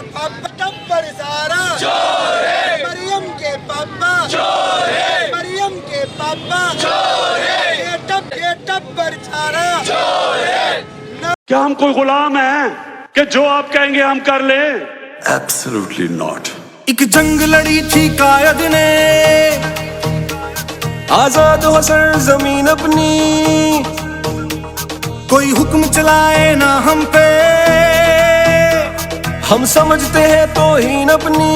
पापा टब्बर सारा चोर है, मरियम के पापा चोर है, मरियम के पापा चोर है, ये टब्बर सारा चोर है। क्या हम कोई गुलाम हैं कि जो आप कहेंगे हम कर ले? Absolutely not. एक जंग लड़ी थी कायद ने, आजाद हो सरजमीन अपनी, कोई हुक्म चलाए ना हम पे, हम समझते हैं तौहीन अपनी।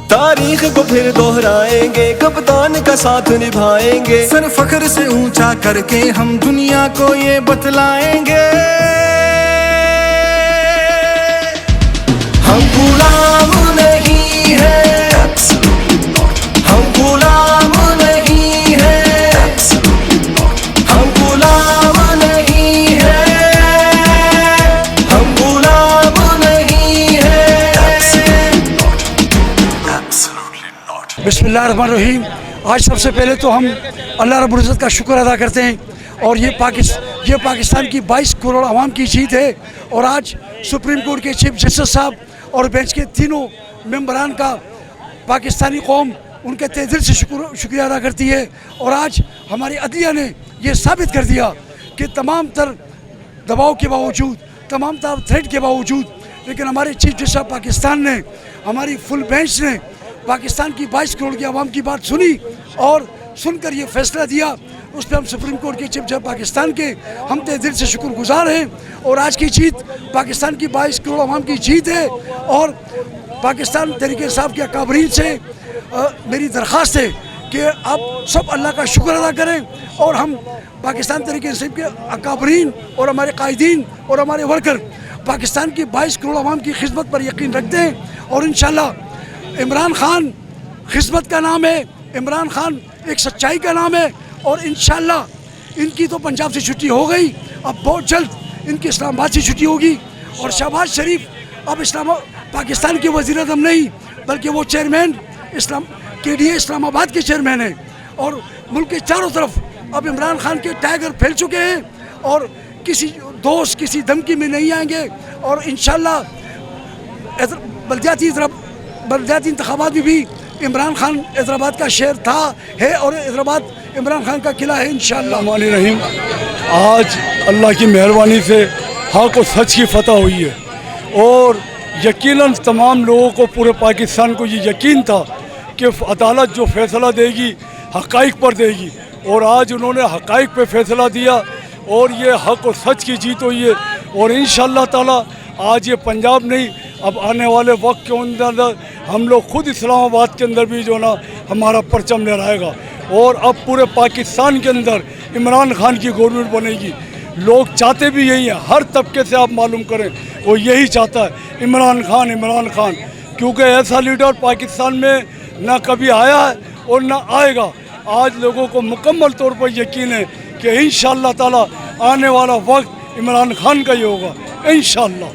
तारीख को फिर दोहराएंगे, कप्तान का साथ निभाएंगे, सर फख्र से ऊंचा करके हम दुनिया को ये बतलाएंगे, हम गुलाम नहीं है, हम गुलाम नहीं है, हम गुलाम नहीं है, हम गुलाम नहीं है। बिस्मिल्लाहिर्रहमानिर्रहीम। आज सबसे पहले तो हम अल्लाह रब्बुल इज़्ज़त का शुक्र अदा करते हैं, और ये पाकिस्तान की 22 करोड़ आवाम की जीत है। और आज सुप्रीम कोर्ट के चीफ जस्टिस साहब और बेंच के तीनों मेंबरान का पाकिस्तानी कौम उनके तहे दिल से शुक्रिया अदा करती है। और आज हमारी अदलिया ने ये साबित कर दिया कि तमाम तर दबाव के बावजूद, तमाम तर थ्रेट के बावजूद, लेकिन हमारे चीफ जस्टिस ऑफ पाकिस्तान ने, हमारी फुल बेंच ने पाकिस्तान की 22 करोड़ की आवाम की बात सुनी और सुनकर ये फैसला दिया। उस पर हम सुप्रीम कोर्ट के चीफ जस्टिस पाकिस्तान के हम तहे दिल से शुक्रगुजार हैं। और आज की जीत पाकिस्तान की 22 करोड़ आवाम की जीत है। और पाकिस्तान तहरीक इंसाफ के अकाबरीन से मेरी दरख्वास्त है कि आप सब अल्लाह का शुक्र अदा करें, और हम पाकिस्तान तहरीक इंसाफ के अकाबरीन और हमारे कायदीन और हमारे वर्कर पाकिस्तान की 22 करोड़ आवाम की खिदमत पर यकीन रखते हैं। और इंशाल्लाह इमरान खान खिदमत का नाम है, इमरान खान एक सच्चाई का नाम है। और इंशाल्लाह इनकी तो पंजाब से छुट्टी हो गई, अब बहुत जल्द इनकी इस्लामाबाद से छुट्टी होगी। और शहबाज शरीफ अब पाकिस्तान के वज़ीर आज़म नहीं, बल्कि वो चेयरमैन KDA इस्लामाबाद के चेयरमैन हैं। और मुल्क के चारों तरफ अब इमरान खान के टाइगर फैल चुके हैं, और किसी दोस्त किसी धमकी में नहीं आएंगे। और इंशाल्लाह बल्दियाती इंतखाबात में भी इमरान खान हैदराबाद का शहर था, है, और हैदराबाद इमरान खान का किला है इंशाअल्लाह। रहीम, आज अल्लाह की मेहरबानी से हक़ और सच की फतह हुई है, और यकीनन तमाम लोगों को, पूरे पाकिस्तान को ये यकीन था कि अदालत जो फैसला देगी हक़ाइक़ पर देगी। और आज उन्होंने हक़ाइक़ पे फैसला दिया, और ये हक़ और सच की जीत हुई है। और इंशाअल्लाह ताला आज ये पंजाब नहीं, अब आने वाले वक्त के अंदर हम लोग खुद इस्लामाबाद के अंदर भी जो ना हमारा परचम लहराएगा। और अब पूरे पाकिस्तान के अंदर इमरान खान की गवर्नमेंट बनेगी। लोग चाहते भी यही हैं, हर तबके से आप मालूम करें वो यही चाहता है, इमरान खान, क्योंकि ऐसा लीडर पाकिस्तान में ना कभी आया है और ना आएगा। आज लोगों को मुकम्मल तौर पर यकीन है कि इंशाअल्लाह ताला आने वाला वक्त इमरान खान का ही होगा इंशाअल्लाह।